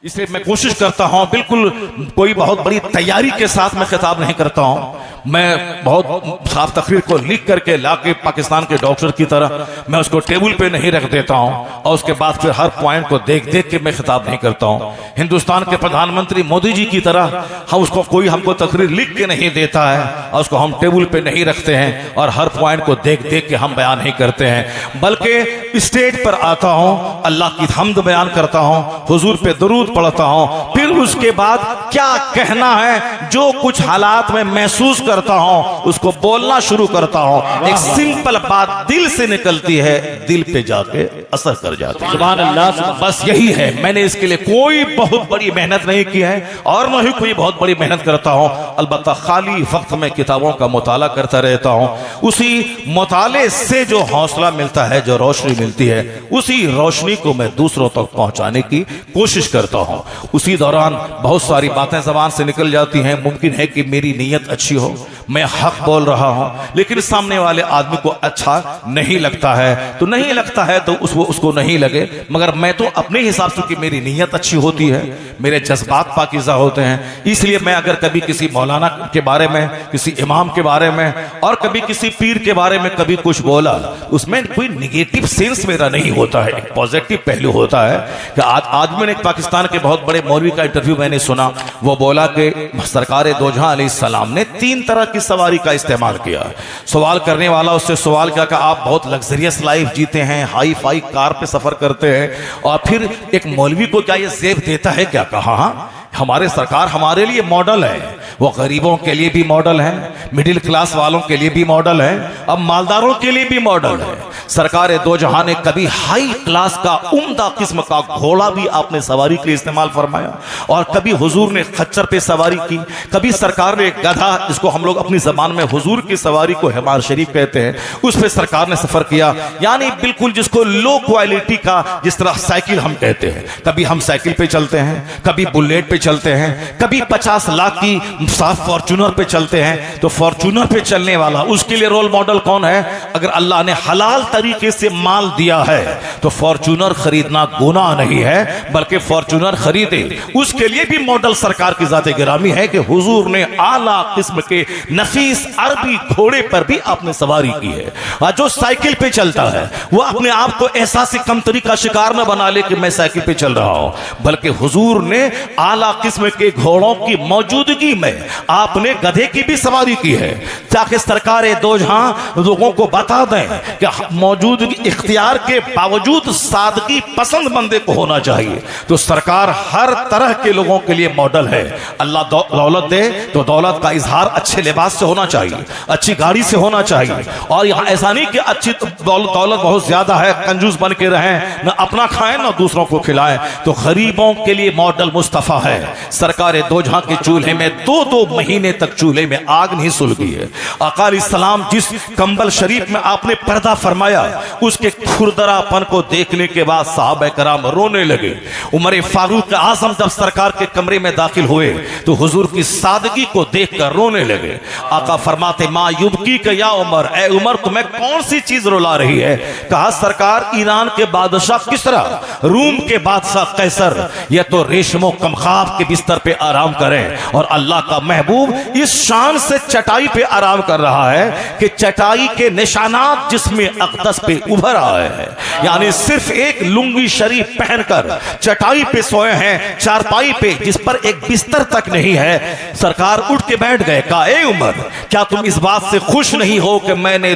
इसलिए मैं कोशिश करता हूं, बिल्कुल कोई बहुत बड़ी तैयारी के साथ मैं खिताब नहीं करता हूं। मैं बहुत साफ तकरीर को लिख करके लाके पाकिस्तान के डॉक्टर की तरह मैं उसको टेबल पे नहीं रख देता हूं और उसके बाद फिर हर पॉइंट को देख देख के मैं खिताब नहीं करता हूं। हिंदुस्तान के प्रधानमंत्री मोदी जी की तरह हम उसको कोई हमको तकरीर लिख के नहीं देता है और उसको हम टेबल पे नहीं रखते हैं और हर पॉइंट को देख देख के हम बयान नहीं करते हैं, बल्कि स्टेज पर आता हूं, अल्लाह की हम्द बयान करता हूं, हुजूर पे दरूद पढ़ता हूं, फिर उसके बाद क्या कहना है जो कुछ हालात में महसूस करता हूं उसको बोलना शुरू करता हूं। एक सिंपल बात दिल से निकलती है, दिल पे जाके असर कर जाती है। सुभान अल्लाह। बस यही है, मैंने इसके लिए कोई बहुत बड़ी मेहनत नहीं की है और न ही कोई बहुत बड़ी मेहनत करता हूं। अलबत्ता खाली वक्त में किताबों का मुताला करता रहता हूं, उसी मुताले से जो हौसला मिलता है, जो रोशनी मिलती है, उसी रोशनी को मैं दूसरों तक पहुंचाने की कोशिश करता हूं। उसी दौरान बहुत सारी बातें जबान से निकल जाती हैं। मुमकिन है कि मेरी नीयत अच्छी हो, मैं हक बोल रहा हूं, लेकिन सामने वाले आदमी को अच्छा नहीं लगता है तो नहीं लगता है तो उसको नहीं लगे, मगर मैं तो अपने हिसाब से कि मेरी नीयत अच्छी होती है, मेरे जज्बात पाकीज़ा होते हैं, इसलिए मैं अगर कभी किसी मौलाना के बारे में, किसी इमाम के बारे में और कभी किसी पीर के बारे में कभी कुछ बोला, उसमें कोई निगेटिव सेंस मेरा नहीं होता है, एक पॉजिटिव पहलू होता है। कि आज मैंने एक पाकिस्तान के बहुत बड़े मौलवी का इंटरव्यू मैंने सुना, वो बोला कि सरकार दो जहां अलैहिस्सलाम ने 3 तरह की सवारी का इस्तेमाल किया। सवाल करने वाला उससे सवाल किया कि आप बहुत लग्जरियस लाइफ जीते हैं, हाई फाई कार पे सफर करते हैं, और फिर एक मौलवी को क्या ये जेब देता है क्या? कहा हमारे सरकार हमारे लिए मॉडल है, वो गरीबों के लिए भी मॉडल है, मिडिल क्लास वालों के लिए भी मॉडल है, अब मालदारों के लिए भी मॉडल है। सरकार दो जहां ने कभी हाई क्लास का उम्दा किस्म का घोड़ा भी आपने सवारी के लिए इस्तेमाल फरमाया, और कभी हुजूर ने खच्चर पे सवारी की, कभी सरकार ने गधा, जिसको हम लोग अपनी जबान में हुजूर की सवारी को हिमार शरीफ कहते हैं, उस पे सरकार ने सफर किया। यानी बिल्कुल जिसको लो क्वालिटी का, जिस तरह साइकिल हम कहते हैं, कभी हम साइकिल पे चलते हैं, कभी बुलेट पे चलते हैं, कभी 50 लाख की साफ फॉर्च्यूनर पे चलते हैं, तो फॉर्च्यूनर पे चलने वाला उसके लिए रोल मॉडल कौन है? अगर अल्लाह ने हलाल तरीके से माल दिया है तो फॉर्च्यूनर खरीदना गुनाह नहीं है, बल्कि फॉर्च्यूनर खरीदे, उसके लिए भी मॉडल सरकार की जाते गिरामी है कि हुजूर ने आला किस्म के नफीस अरबी घोड़े पर भी आपने सवारी की है। और जो साइकिल पे चलता है वो अपने आप को एहसास कमतरी का शिकार न बना ले कि मैं साइकिल पे चल रहा हूं, बल्कि हुजूर ने आला किस्म के घोड़ों की मौजूदगी में आपने गधे की भी सवारी की है, ताकि सरकार दो जहां लोगों को बता दें कि मौजूदगी इख्तियार के बावजूद सादगी पसंद बंदे को होना चाहिए। तो सरकार हर तरह के लोगों के लिए मॉडल है। अल्लाह दौलत दे तो दौलत का इजहार अच्छे लिबास से होना चाहिए, अच्छी गाड़ी से होना चाहिए, और यहाँ ऐसा नहीं कि अच्छी दौलत बहुत ज्यादा है, कंजूस बन के रहें, न अपना खाएं न दूसरों को खिलाएं। तो गरीबों के लिए मॉडल मुस्तफा है। सरकार दो जहां के चूल्हे में 2-2 महीने तक चूल्हे में आग नहीं सुलगी है। आका अलैहिस्सलाम जिस कंबल शरीफ में आपने पर्दा फरमाया, उसके खुरदरापन को देखने के बाद सहाबा कराम रोने लगे। उमर फारूक आजम जब सरकार के कमरे में दाखिल हुए तो हुजूर की सादगी को देखकर रोने लगे। आका फरमाते मा युबकी का या उमर, ए उमर तुम्हें कौन सी चीज रुला रही है? कहा सरकार ईरान के बादशाह किसरा, रूम के बादशाह कैसर, यह तो रेशमो कमखाब के बिस्तर पे आराम करें, और अल्लाह का महबूब इस शान से चटाई पे आराम कर रहा है कि चटाई के निशानात जिसमें अक़दस पे उभर आए हैं। यानी सिर्फ एक लुंगी शरीफ पहनकर चटाई पे सोए हैं, चारपाई पे जिस पर एक बिस्तर तक नहीं है। सरकार उठ के बैठ गए, कहा ए उमर, क्या तुम इस बात से खुश नहीं हो कि मैंने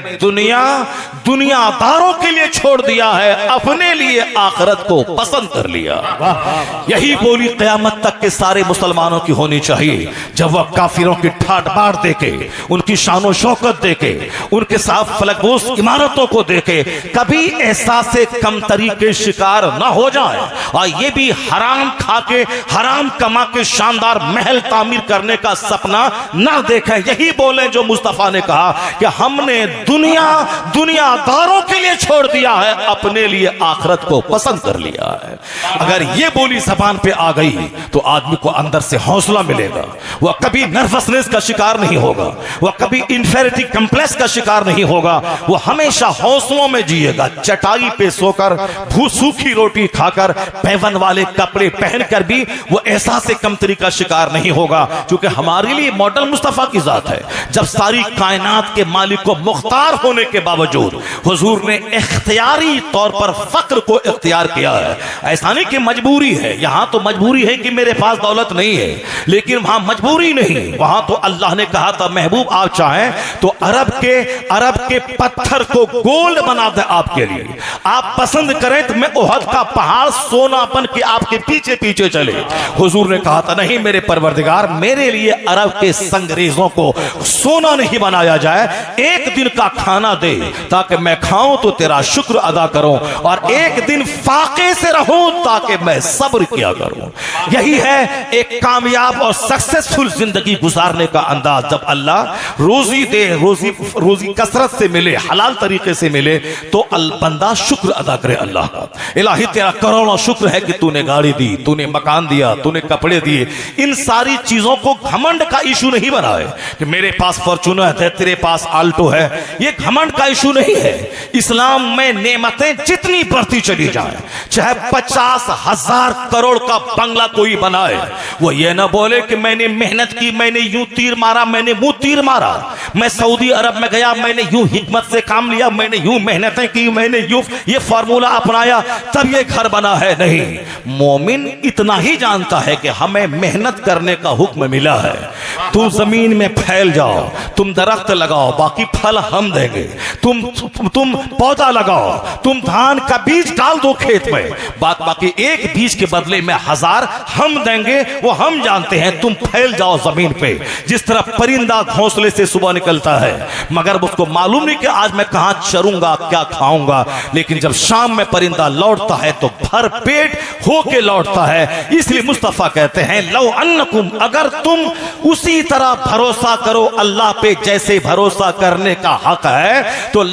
दुनियादारों के लिए छोड़ दिया है, अपने लिए आखिरत को पसंद कर लिया। यही बोली क़यामत तक के सारे मुसलमानों की होनी चाहिए। जब वह काफिरों की ठाट बाट देखे, उनकी शानो शौकत देखे, उनके साथ फलकबोस इमारतों को देखे, कभी एहसास कम तरीके शिकार न हो जाए, और ये भी हराम खा के हराम कमा के शानदार महल तामीर करने का सपना न देखें। यही बोले जो मुस्तफा ने कहा कि हमने दुनियादारों के लिए छोड़ दिया है, अपने लिए आखिरत को पसंद कर लिया है। अगर ये बोली जबान पे आ गई तो आदमी को अंदर से हौसला मिलेगा, वो वह कभी नर्वसनेस का शिकार नहीं होगा, वह कभी इंफेरिटी कम्प्लेक्स का शिकार नहीं होगा, वह हमेशा हौसलों में जिएगा। चटाई पे सोकर, सूखी रोटी खाकर, पैवन वाले कपड़े पहनकर भी वो एहसास कमतरी का शिकार नहीं होगा, क्योंकि हमारे लिए मॉडल मुस्तफा की जात है। जब सारी कायनात के मालिक को मुख्तार होने के बावजूद हुजूर ने इख्तियारी तौर पर फक्र को इख्तियार किया है। ऐसा नहीं कि मजबूरी है, यहां तो मजबूरी है कि मेरे पास दौलत नहीं है, लेकिन वहां मजबूरी नहीं, वहां तो अल्लाह ने कहा था महबूब आप चाहें तो अरब के पत्थर को गोल्ड बना दे आपके लिए, आप पसंद करें तो मैं ओहद का पहाड़ सोना बन के आपके पीछे पीछे चले। हुजूर ने कहा था नहीं मेरे परवरदिगार, मेरे लिए अरब के संगरेजों को सोना नहीं बनाया जाए, एक दिन का खाना दे ताकि मैं खाऊं तो तेरा शुक्र अदा करूं, और एक दिन फाके से रहूं ताकि मैं सब्र किया करूं। यही है एक कामयाब और सक्सेसफुल जिंदगी गुजारने का अंदाज। जब अल्लाह रोजी दे, रोजी कसरत से मिले, हलाल तरीके से मिले, तो बंदा शुक्र अदा करे अल्लाह का। इलाही तेरा करोड़ों शुक्र है कि तूने गाड़ी दी, तूने मकान दिया, तूने कपड़े दिए। इन सारी चीजों को घमंड का इशू नहीं बनाए कि मेरे पास फॉर्च्यूनर है, तेरे पास आल्टो है, ये घमंड का इशू नहीं है। इस्लाम में नेमतें जितनी बढ़ती चली जाए, चाहे 50,000 करोड़ का बंगला कोई बनाए, वो ये ना बोले कि मैंने मेहनत की, मैंने यूं तीर मारा, मैंने मुंह तीर मारा, मैं सऊदी अरब में गया, मैंने यूं हिकमत से काम लिया, मैंने यूं मेहनतें की, मैंने यूं ये फार्मूला अपनाया तब ये घर बना है। नहीं, मोमिन इतना ही जानता है कि हमें मेहनत करने का हुक्म मिला है। तुम जमीन में फैल जाओ, तुम दरख्त लगाओ, बाकी फल हम देंगे। तुम पौधा लगाओ, तुम धान का बीज डाल दो खेत में, बाकी एक बीज के बदले में 1000 हम देंगे, वो हम जानते हैं। तुम फैल जाओ जमीन पे, जिस तरह परिंदा घोंसले से सुबह निकलता है, मगर उसको मालूम नहीं कि आज मैं कहां चरूंगा, क्या खाऊंगा, लेकिन जब शाम में परिंदा लौटता है तो भर पेट होके लौटता है। इसलिए मुस्तफा कहते हैं लौ अन्नकुम, अगर तुम उसी तरह भरोसा करो अल्लाह पे जैसे भरोसा करने का हक है, तो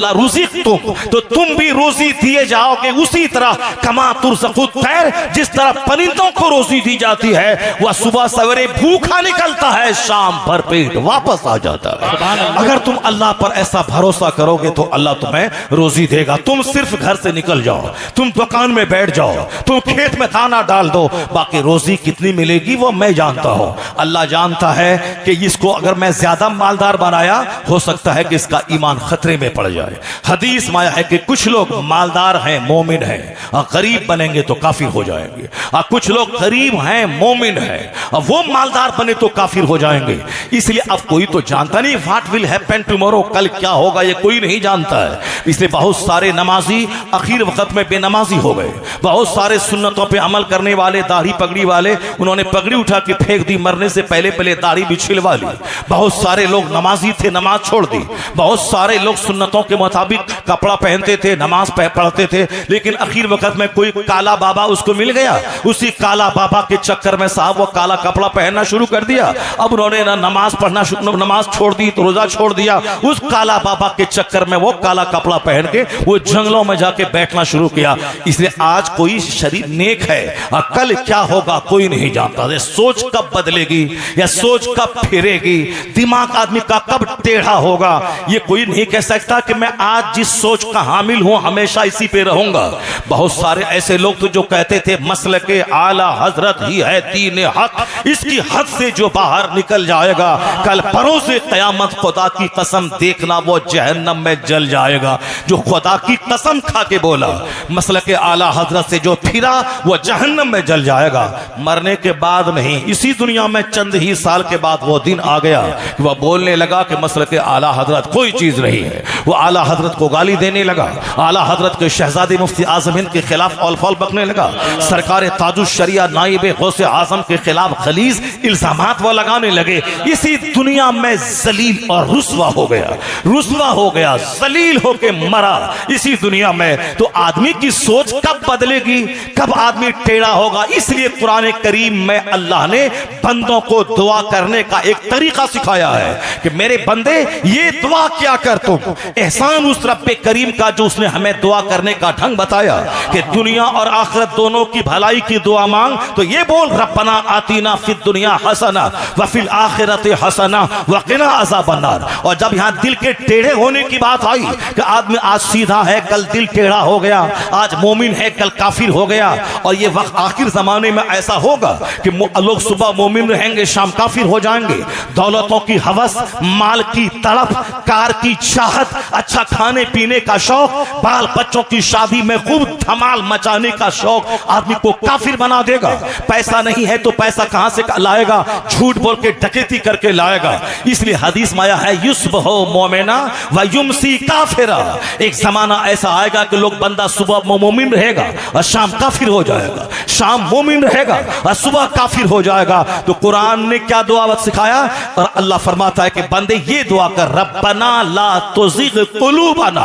तो तुम भी रोजी दिए जाओगे उसी तरह, कमा तुरज़क़ुत तैर, जिस तरह परिंदों को रोजी दी जाती है। वह सुबह सवेरे भूखा निकलता है, शाम भर पेट वापस आ जाता है। अगर तुम अल्लाह पर ऐसा भरोसा करोगे तो अल्लाह तुम्हें रोजी देगा। तुम सिर्फ घर से निकल जाओ, तुम दुकान में बैठ जाओ, तुम खेत में दाना डाल दो, बाकी रोजी कितनी मिलेगी वो मैं जानता हूं। अल्लाह जानता है कि इसको अगर मैं ज्यादा मालदार बनाया, हो सकता है कि इसका ईमान खतरे में पड़ जाए। हदीस में आया है कि कुछ लोग मालदार हैं, मोमिन हैं, और गरीब बनेंगे तो काफिर हो जाएंगे, और कुछ लोग गरीब हैं, मोमिन हैं, और वो मालदार बने तो काफिर हो जाएंगे। इसलिए अब कोई तो जानता नहीं व्हाट विल हैपन टुमारो, कल क्या होगा ये कोई नहीं जानता है। इसलिए बहुत सारे नमाजी आखिर वक्त में बेनमाजी हो गए। बहुत सारे सुन्नतों पे अमल करने वाले, दाढ़ी पगड़ी वाले, उन्होंने पगड़ी उठा के फेंक दी, मरने से पहले दाढ़ी भी छिलवा ली। बहुत सारे लोग नमाजी थे, नमाज छोड़ दी। बहुत सारे लोग सुन्नतों के मुताबिक कपड़ा पहनते थे, नमाज पढ़ते थे, लेकिन आखिर वक्त में कोई काला बाबा उसको मिल गया, उसी काला बाबा के चक्कर में साहब वो काला कपड़ा पहनना शुरू कर दिया। अब उन्होंने ना नमाज पढ़ना, नमाज छोड़ दी, तो रोजा छोड़ दिया। उस काला बाबा के चक्कर में वो काला कपड़ा पहन के वो जंगलों में जाके बैठना शुरू किया। इसलिए आज कोई शरीर नेक है, और कल क्या होगा कोई नहीं जानता। सोच कब बदलेगी या सोच कब फिरेगी, दिमाग आदमी का कब टेढ़ा होगा, ये कोई नहीं कह सकता कि मैं आज जिस सोच का हामिल हूं हमेशा इसी पे रहूंगा। बहुत सारे ऐसे लोग तो जो कहते थे मसलके आला हजरत ही है दीन हक, इसकी हद से जो बाहर निकल जाएगा कल परों से कयामत खुदा की कसम देखना वो जहन्नम में जल जाएगा। जो खुदा की कसम खा के बोला मसलके आला हजरत से जो फिरा वो जहन्नम में जल जाएगा। मरने के बाद नहीं, इसी दुनिया में चंद ही साल के बाद वो दिन आ गया कि वह बोलने लगा कि मसलके आला हजरत कोई चीज नहीं है। वो आला हजरत को गाली देने लगा, आला हजरत के शहजादे मुफ्ती आजम हिंद के खिलाफ औल-फौल बकने लगा, सरकार ताजुश शरिया नाइब गौसे आजम के खिलाफ खलीज इल्जामात वो लगाने लगे। इसी दुनिया में जलील और रुस्वा हो गया, जलील होके मरा इसी दुनिया में। तो आदमी की सोच कब बदलेगी, कब आदमी टेढ़ा होगा। इसलिए कुरान करीम में अल्लाह ने बंदों को दुआ करने का एक तरीका सिखाया है कि मेरे बंदे ये दुआ क्या कर तुम एहसान उस रब्बे करीम का जो उसने हमें दुआ करने का ढंग बताया कि दुनिया और आखिरत दोनों की भलाई की दुआ मांग तो ये बोल रब्बना आतीना फिद दुनिया हसना व फिल आखिरत हसना व क़िना अज़ाबन्नार। और जब यहाँ दिल के टेढ़े होने की बात आई कि आदमी आज सीधा है कल दिल टेढ़ा हो गया, आज मोमिन है कल काफिर हो गया, और ये वक्त आखिर जमाने में ऐसा होगा कि लोग सुबह मोमिन रहेंगे शाम काफिर हो जाएंगे। दौलतों की हवस, माल की तड़प, कार की चाहत, अच्छा खाने पीने का शौक, बाल बच्चों की शादी में खूब धमाल मचाने का शौक आदमी को काफिर बना देगा। पैसा नहीं है तो पैसा कहां से लाएगा? झूठ बोल के डकैती करके लाएगा। इसलिए हदीस में आया है युस्बहु मोमिना व युमसी काफिरा। एक जमाना ऐसा आएगा कि लोग बंदा सुबह मोमिन रहेगा और शाम काफिर हो जाएगा, शाम मोमिन रहेगा और सुबह काफिर हो जाएगा। तो कुरान ने क्या दुआ सिखाया? और अल्लाह फरमाता है कि बंदे ये दुआ कर, रब्बना ला तुज़िग़ क़ुलूबना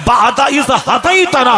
बअद इज़ हदैतना।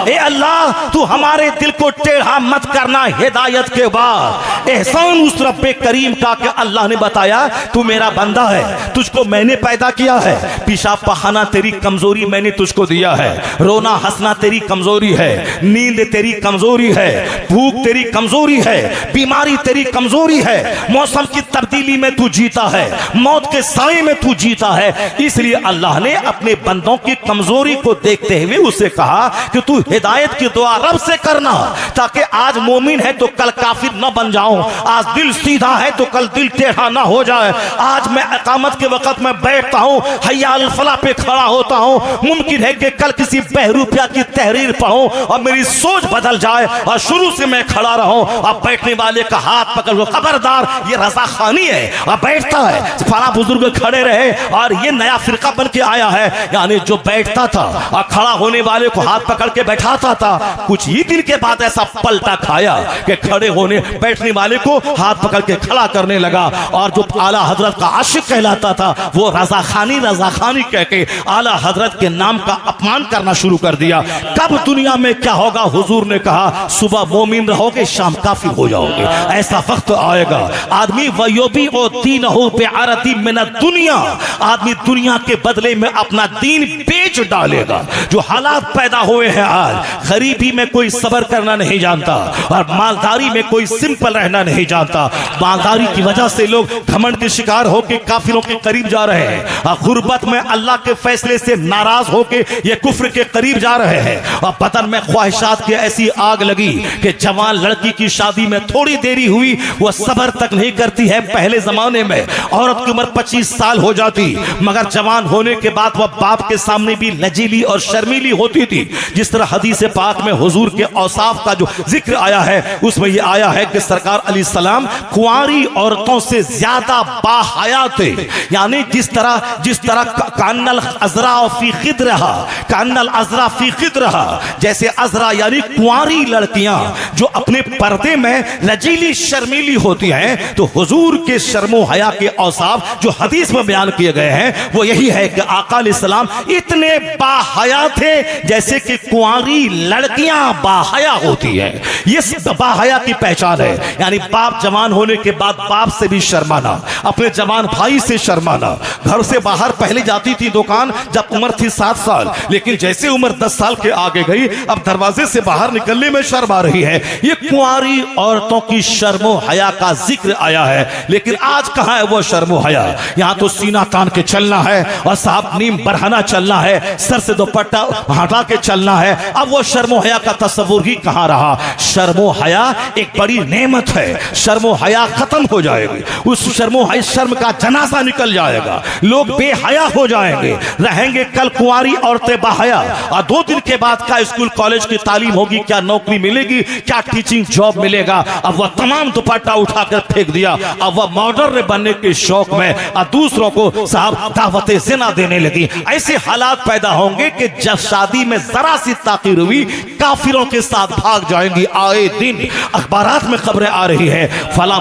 ए अल्लाह तू हमारे दिल को टेढ़ा मत करना हिदायत के बाद। एहसान उस रब्बे करीम का कि अल्लाह ने बताया तू मेरा बंदा है, तुझको मैंने पैदा किया है, पेशाब पखाना तेरी कमजोरी मैंने तुझको दिया है, रोना हंसना तेरी कमजोरी है, नींद तेरी कमजोरी है, भूख तेरी कमजोरी है, बीमारी तेरी कमजोरी है, मौसम की तब्दीली में तू जीता है, मौत के साए में तू जीता है। इसलिए अल्लाह ने अपने बंदों की कमजोरी को देखते हुए उसे कहा कि तू हिदायत की दुआ रब से करना, ताकि आज मोमिन है तो कल काफिर न बन जाऊं, आज दिल सीधा है तो कल दिल टेढ़ा ना हो जाए। आज मैं इकामत के वक्त में बैठता हूं, हय्या अल फलाह पे खड़ा होता हूं, मुमकिन है कि कल किसी बहरूपिया की तहरीर पढ़ूं और मेरी सोच बदल जाए और शुरू से मैं खड़ा रहूं और बैठने वाले का हाथ पकड़ लो, खबरदार ये रज़ाखानी है, और बैठता है फला बुजुर्ग खड़े रहे और ये नया फिरका बन के आया है, यानी जो बैठता था और खड़ा होने वाले को हाथ पकड़ के बैठाता था, कुछ ही दिन के बाद ऐसा पलटा खाया कि खड़े होने बैठने वाले को हाथ पकड़ के खड़ा करने लगा, और जो आला हजरत का आशिक कहलाता था वो रज़ाखानी कह के आला हजरत के नाम का अपमान करना शुरू कर दिया। कब दुनिया में क्या होगा? हुजूर ने कहा सुबह मोमिन रहोगे शाम काफिर हो जाओगे। ऐसा वक्त आएगा आदमी वयोबी ओ दीनहु बिअरदी मिन दुनिया, आदमी दुनिया के बदले में अपना दीन बेच डालेगा। जो हालात पैदा हुए हैं आज, गरीबी में कोई सब्र करना नहीं जानता और मालदारी में कोई सिंपल रहना नहीं जानता। मालदारी की वजह से लोग घमंड के शिकार होकर काफिरों के करीब जा रहे हैं और गुर्बत में अल्लाह के फैसले से नाराज होकर ये कुफ्र के करीब जा रहे हैं। और बदन में ख्वाहिशात की ऐसी आग लगी कि जवान लड़की की शादी में थोड़ी देरी हुई वो सब्र तक नहीं करती है। पहले जमाने में औरत की उम्र 25 साल हो जाती, मगर जवान होने के बाद वह बाप के सामने भी लजीली और शर्मीली होती थी। जिस तरह हदीस पाक में हुजूर के औसाफ का जो जिक्र आया है उसमें यह आया है कि सरकार अलैहिस्सलाम कुंवारी औरतों से ज्यादा बाहया थे। यानी जिस तरह कान्नल अजरा फी खिद्रहा, कान्नल अजरा फी खिद्रहा, जैसे अजरा यानी कुंवारी लड़कियां जो अपने पर्दे में लजीली शर्मीली होती हैं, तो हुजूर के शर्मो हया के औसाफ जो हदीस में बयान किए गए हैं वो यही है कि आका अलैहिस्सलाम इतने बाहया थे जैसे कि कुंवारी लड़कियां बाहया होती है। ये बाहया की पहचान है, यानी बाप जवान होने के बाद बाप से भी शर्माना, अपने जवान भाई से शर्माना। घर से बाहर पहले जाती थी दुकान जब उम्र थी 7 साल, लेकिन जैसे उम्र 10 साल के आगे गई अब दरवाजे से बाहर निकलने में शर्म आ रही है। ये कुंवारी औरतों की शर्मो हया का जिक्र आया है, लेकिन आज कहां है वो शर्मो हया? यहाँ तो सीना तान के चलना है और साहब नीम बरहना चलना है, सर से दुपट्टा हटा के चलना है। अब वो शर्मो हया का तस्वुर ही कहां रहा? शर्मो हया एक बड़ी नेमत है, शर्मो हया खत्म हो जाएगी, उस शर्मो हया शर्म का जनाजा निकल जाएगा, लोग बेहया हो जाएंगे, रहेंगे कल कुंवारी औरतें बाहया, और 2 दिन के बाद क्या स्कूल कॉलेज की तालीम होगी, क्या नौकरी मिलेगी, क्या टीचिंग जॉब मिलेगा? अब वह तमाम दुपट्टा उठाकर फेंक दिया, अब वह मॉडर्न बनने के शौक में और दूसरों को साहब दावतें ज़िना देने लगी। ऐसे हालात पैदा होंगे कि जब शादी में जरा सी ताकीर हुई काफिरों के साथ भाग जाएंगी। आए दिन अखबारात में खबरें आ रही है, फला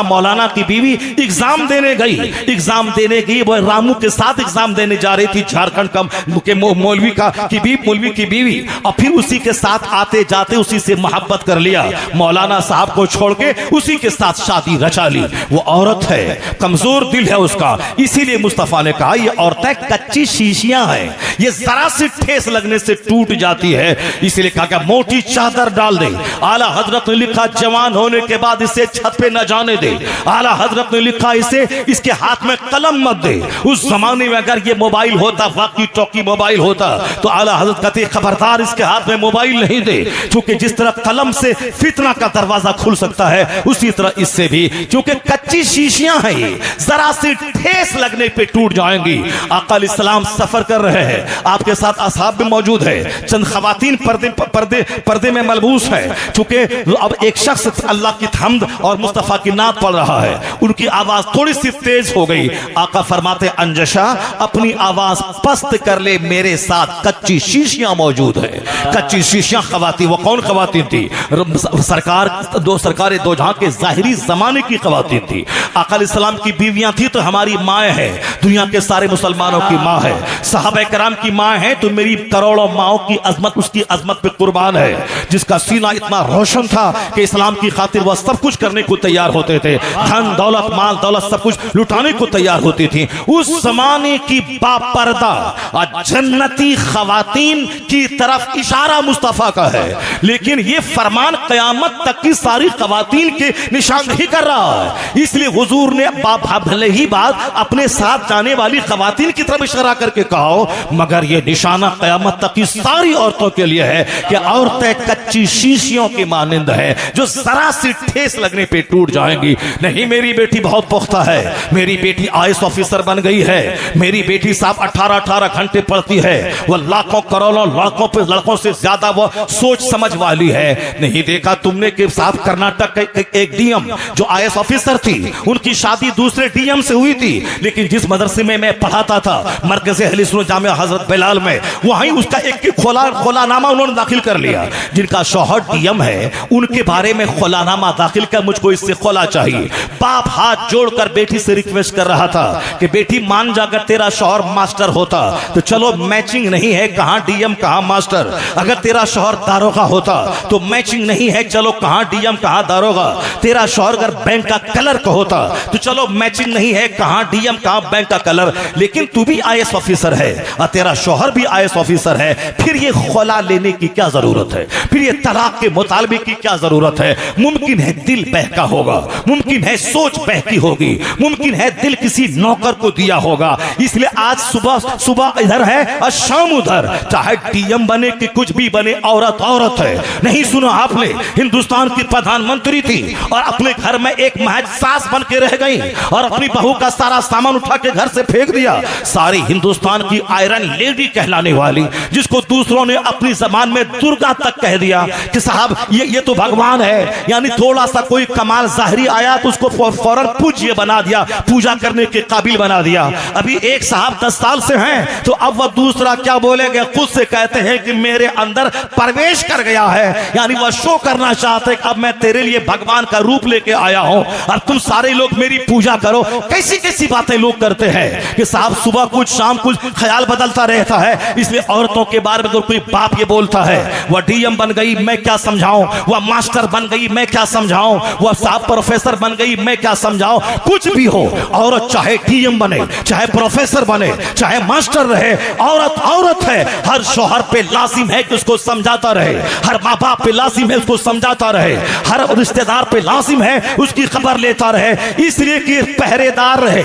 मौलाना की बीवी एग्जाम देने गई, वो रामू के साथ एग्जाम देने जा रही थी, झारखंड के मौलवी की बीवी, और फिर उसी के साथ आते जाते उसी से मोहब्बत कर लिया, मौलाना साहब को छोड़ के उसी के साथ शादी रचा ली। वो औरत है, कमजोर दिल है उसका, इसीलिए मुस्तफा ने कहा ये औरतें कच्ची शीशियां शीशियां हैं, ये जरा सी ठेस लगने से टूट जाती है, इसलिए कहा कि मोटी चादर डाल दे। आला हजरत ने लिखा जवान होने के बाद इसे छत पे न जाने दे। आला हजरत ने लिखा इसे इसके हाथ में कलम मत दे। उस जमाने में अगर ये मोबाइल होता, वाकी टॉकी मोबाइल होता, तो आला हजरत कहते खबरदार इसके हाथ में मोबाइल नहीं दे, क्योंकि जिस तरह कलम से फितना का दरवाजा खुल सकता है उसी तरह इससे भी, क्योंकि कच्ची शीशियां हैं, ये जरा सी ठेस लगने पे टूट जाएंगी। आका अलैहिस्सलाम सफर कर रहे हैं, आपके साथ असहाब भी मौजूद है, चंद खवातीन पर्दे में मलबूस है, क्योंकि अब एक शख्स अल्लाह की हम्द और मुस्तफा की नात पढ़ रहा है, उनकी आवाज थोड़ी सी तेज हो गई। आका फरमाते अंजशा अपनी आवाज पस्त कर ले, मेरे साथ कच्ची शीशियां मौजूद है। कच्ची शीशियां खवातीन, वो कौन खवातीन थी? सरकार दो जहां के जाहिरी जमाने की खवातीन थी। आका अलैहिस्सलाम की बीवियां थी तो हमारी माँ है, दुनिया के सारे मुसलमानों की माँ है, सहाबा कराम की माँ है, तो मेरी करोड़ों माओं की अजमत उसकी अजमत पे कुर्बान है, जिसका सीना इतना रोशन था कि इस्लाम की खातिर वह सब कुछ करने को तैयार होते थे, धन दौलत माल दौलत सब कुछ लुटाने को तैयार होती थी। उस जमाने की बापर्दा और जन्नती खवातीन की तरफ इशारा मुस्तफा का है, लेकिन ये फरमान कयामत तक की सारी खवातीन के निशानदेही कर रहा है। इसलिए हुजूर ने भले ही बात अपने साथ जाने वाली खवातीन की तरफ इशारा करके कहा, मगर ये निशाना कयामत तक की सारी औरतों के लिए है कि औरतें कच्ची शीशियों की मानिंद है, जो जरा सी ठेस लगने पे टूट जाएंगी। नहीं, मेरी बेटी बहुत पुख्ता है, मेरी बेटी आईएएस ऑफिसर बन गई है, मेरी बेटी साहब 18-18 घंटे पढ़ती है, वह लाखों करोड़ों लाखों पे लड़कों से ज्यादा वो सोच समझ वाली है। नहीं देखा तुमने कि साहब कर्नाटक का एक डीएम जो आईएएस ऑफिसर थी, उनकी शादी दूसरे डीएम से हुई थी, लेकिन जिस मदरसे में मैं पढ़ाता था मरकज़ अहले सुन्नत जामिया हजरत बिलाल में, वहीं उसका एक खुलानामा उन्होंने दाखिल कर लिया। जिनका शौहर डीएम है उनके बारे में खुलानामा दाखिल कर, मुझको इससे खुला चाहिए। बाप हाथ जोड़कर बेटी से रिक्वेस्ट कर रहा था कि बेटी मान जा, अगर तेरा शौहर मास्टर होता तो चलो मैचिंग नहीं है, कहां डीएम कहां मास्टर। अगर तेरा शौहर दारोगा होता तो मैचिंग नहीं है, चलो कहां डीएम कहां दारोगा। तेरा शौहर अगर बैंक का क्लर्क होता तो चलो मैचिंग नहीं है, कहां डीएम कहां बैंक का कलर। लेकिन तू भी आईएएस ऑफिसर है और तेरा शौहर भी आईएएस ऑफिसर है, फिर ये खुला लेने की क्या जरूरत है, फिर ये तलाक के मुतालबे की क्या जरूरत है। मुमकिन है दिल बहका होगा, मुमकिन है सोच बहकी होगी, मुमकिन है दिल किसी नौकर को दिया होगा। इसलिए आज सुबह इधर है और शाम उधर, चाहे डीएम बने कि कुछ भी बने, औरत औरत है। नहीं सुना आपने, हिंदुस्तान की प्रधानमंत्री थी और अपने घर में एक महज सास बन के रह गई और अपनी बहू का सारा सामान उठा के घर से फेंक दिया। सारी हिंदुस्तान की आयरन लेडी कहलाने वाली, जिसको दूसरों ने अपनी जबान में दुर्गा तक कह दिया कि साहब ये तो भगवान है, यानी थोड़ा सा कोई कमाल जाहिरी आया तो उसको फौरन पूज्य बना दिया, पूजा करने के काबिल बना दिया। अभी एक साहब 10 साल से हैं तो अब वह दूसरा क्या बोलेंगे, खुद से कहते हैं कि मेरे अंदर प्रवेश कर गया है, यानी वह शो करना चाहते हैं कि अब मैं तेरे लिए भगवान का रूप लेके आया हूं और तुम सारे लोग मेरी पूजा करो। कैसी कैसी बातें लोग करते हैं कि साहब सुबह कुछ शाम कुछ, ख्याल बदलता रहता है। इसलिए औरतों के बारे में तो कोई बाप ये बोलता है वह डीएम बन गई मैं क्या समझाऊं, वह मास्टर बन गई मैं क्या समझाऊं, वह साहब प्रोफेसर बन गई मैं क्या समझाऊं। कुछ भी हो, औरत चाहे डीएम बने, चाहे प्रोफेसर बने, चाहे मास्टर रहे, औरत औरत है। हर शौहर पे लाजिम है कि उसको समझाता रहे, हर माँ बाप पे लाजिम है उसको समझाता रहे, हर रिश्तेदार पे लाजिम है उसकी खबर लेता रहे, इसलिए कि पहरेदार रहे,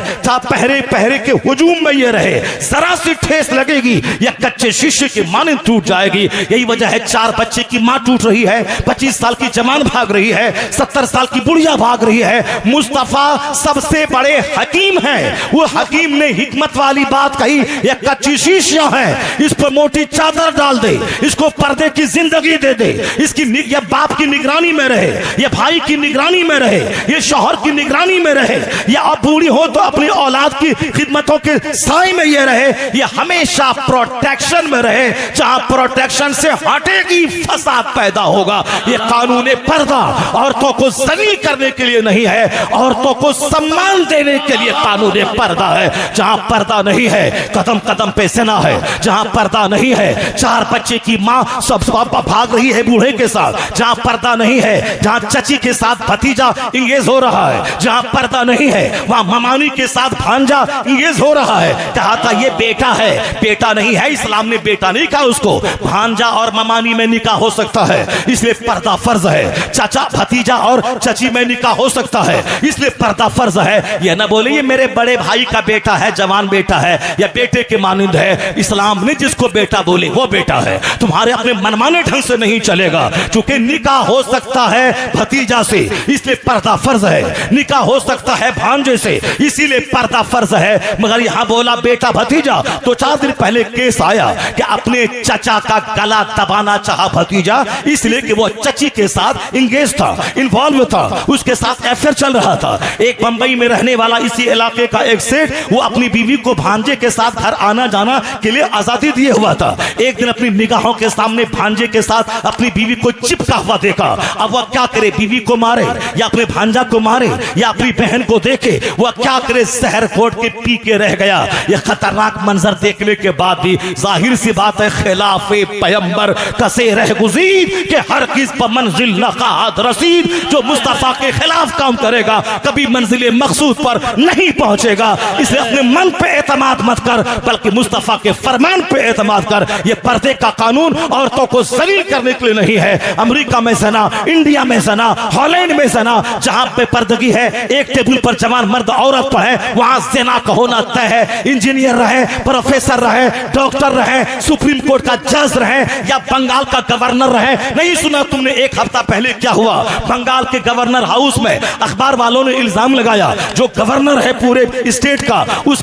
पहरे के हुजूम में ये रहे। जरा सी ठेस लगेगी या कच्चे शीशे की माने टूट जाएगी। यही वजह है 4 बच्चे की मां टूट रही है, 25 साल की जवान भाग रही है, 70 साल की बुढ़िया भाग रही है। मुस्तफा सबसे बड़े हकीम हैं, वो हकीम ने हिकमत वाली बात कही, ये कच्ची शीशियां हैं, इस पर मोटी चादर डाल दे, इसको पर्दे की जिंदगी दे दे, इसकी ये बाप की निगरानी में रहे, ये भाई की निगरानी में रहे, ये शौहर की निगरानी में रहे, या अब बूढ़ी हो तो अपनी औलाद की खिदमतों के साए में ये रहे, ये हमेशा प्रोटेक्शन में रहे। जहां प्रोटेक्शन से हटेगी फसाद पैदा होगा। ये कानून पर्दा औरतों को जलील करने के लिए नहीं है, औरतों को सम्मान देने के लिए कानून पर्दा है। जहां पर्दा नहीं है कदम कदम पे ज़िना है, जहां पर्दा नहीं है 4 बच्चे की मां सब भाग रही है बूढ़े के साथ, जहां पर्दा नहीं है, जहां चची के साथ भतीजा इंगेज हो रहा है, जहां पर्दा नहीं है वहां ममानी के साथ भांजा इंगेज हो रहा है, कहा था ये बेटा है, बेटा नहीं है, इस्लाम ने बेटा नहीं कहा उसको, भांजा और ममानी में निकाह हो सकता है इसलिए पर्दा फर्ज है, चाचा भतीजा और चची में निकाह हो सकता है इसलिए पर्दा फर्ज है। यह ना बोले ये मेरे बड़े भाई का बेटा है, जवान बेटा है या बेटे के मानंद है, इस्लाम ने जिसको बेटा बोले वो बेटा है, तुम्हारे अपने मनमाने ढंग से नहीं चलेगा। चूंकि निकाह हो सकता है भतीजा से इसलिए पर्दा फर्ज है, निकाह हो सकता है भांजे से इसीलिए पर्दा फर्ज है, मगर यहां बोला बेटा भतीजा तो 4 दिन पहले केस आया कि अपने चचा का गला दबाना चाहा भतीजा इसलिए कि वो चची के साथ इंगेज था, इन्वॉल्व था, उसके साथ अफेयर चल रहा था। एक बंबई में रहने वाला इसी इलाके का एक सेठ वो अपनी बीवी को भांजे के साथ घर आना जाना के लिए आजादी दिए हुआ था। एक दिन अपनी निगाहों के सामने भांजे के साथ अपनी बीवी को चिपका हुआ देखा। अब वह क्या करे, बीवी को मारे या अपने भांजा को मारे या अपनी बहन को देखे, वह क्या करे, जहर घोट के पी के रह गया। यह खतरनाक मंजर देखने के बाद भी जाहिर सी बात है खिलाफे पैगंबर कसे रह गुज़ीर के हर किस पर मंजिल नक़ात रसीद, जो मुस्तफा के खिलाफ काम करेगा कभी मंजिल मकसूद पर नहीं पहुंचेगा। इसलिए अपने मन पे एतमाद मत कर बल्कि मुस्तफा के फरमान पे एतमाद कर। यह पर्दे का कानून औरतों को जलील करने के लिए नहीं है। अमेरिका में जना, इंडिया में जना, हॉलैंड में जना, जहां पे पर्दगी है, एक टेबल पर जवान मर्द औरत पर है, वहां जना का होना तय है। इंजीनियर रहे, प्रोफेसर रहे, डॉक्टर रहे, सुप्रीम कोर्ट का जज रहे या बंगाल का गवर्नर रहे। नहीं सुना तुमने एक हफ्ता पहले क्या हुआ? बंगाल के गवर्नर हाउस में अखबार वालों ने इल्जाम लगाया, जो गवर्नर है पूरे स्टेट का, उस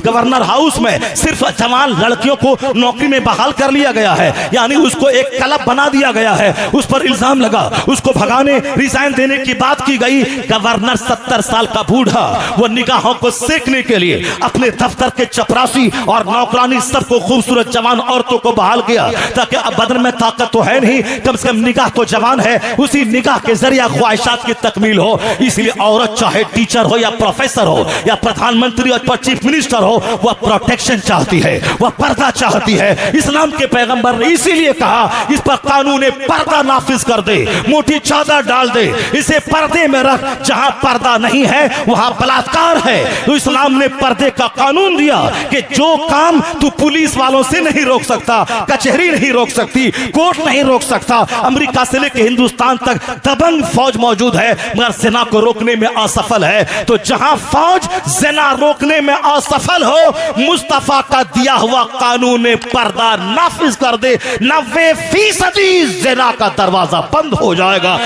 गवर्नर हाउस में सिर्फ जवान लड़कियों को नौकरी में बहाल कर लिया गया है, यानी उसको एक क्लब बना दिया गया है। उस पर इल्जाम लगा, उसको भगाने, रिजाइन देने की बात की गई। गवर्नर 70 साल का बूढ़ा वो निगाहों को सेकने के लिए अपने दफ्तर के चपरासी और नौकरानी सबको खूबसूरत जवान औरतों को बहाल किया, ताकि अब बदन में ताकत तो है नहीं, कम से कम निगाह तो जवान है, उसी निगाह के जरिए ख्वाहिशात की तकमील हो। इसलिए औरत चाहे टीचर हो या प्रोफेसर हो या प्रधानमंत्री और चीफ मिनिस्टर हो, वह प्रोटेक्शन चाहती है, वह पर्दा चाहती है। इस्लाम के पैगंबर ने इसीलिए कहा इस पर कानून पर्दा नाफिज कर दे, मोटी चादर डाल दे, इसे पर्दे में रख। जहां पर्दा नहीं है वहां बलात्कार है। तो इस्लाम ने पर्दे का कानून दिया कि जो काम तू पुलिस वालों से नहीं रोक सकता, कचहरी नहीं रोक सकती, कोर्ट नहीं रोक सकता, अमेरिका से लेकर हिंदुस्तान तक दबंग फौज मौजूद है मगर जिना को रोकने में असफल है। तो जहां फौज जिना रोकने में असफल हो, मुस्तफा का दिया हुआ कानून पर्दा नाफिज कर दे, 90% जिना का दरवाजा बंद हो जाएगा।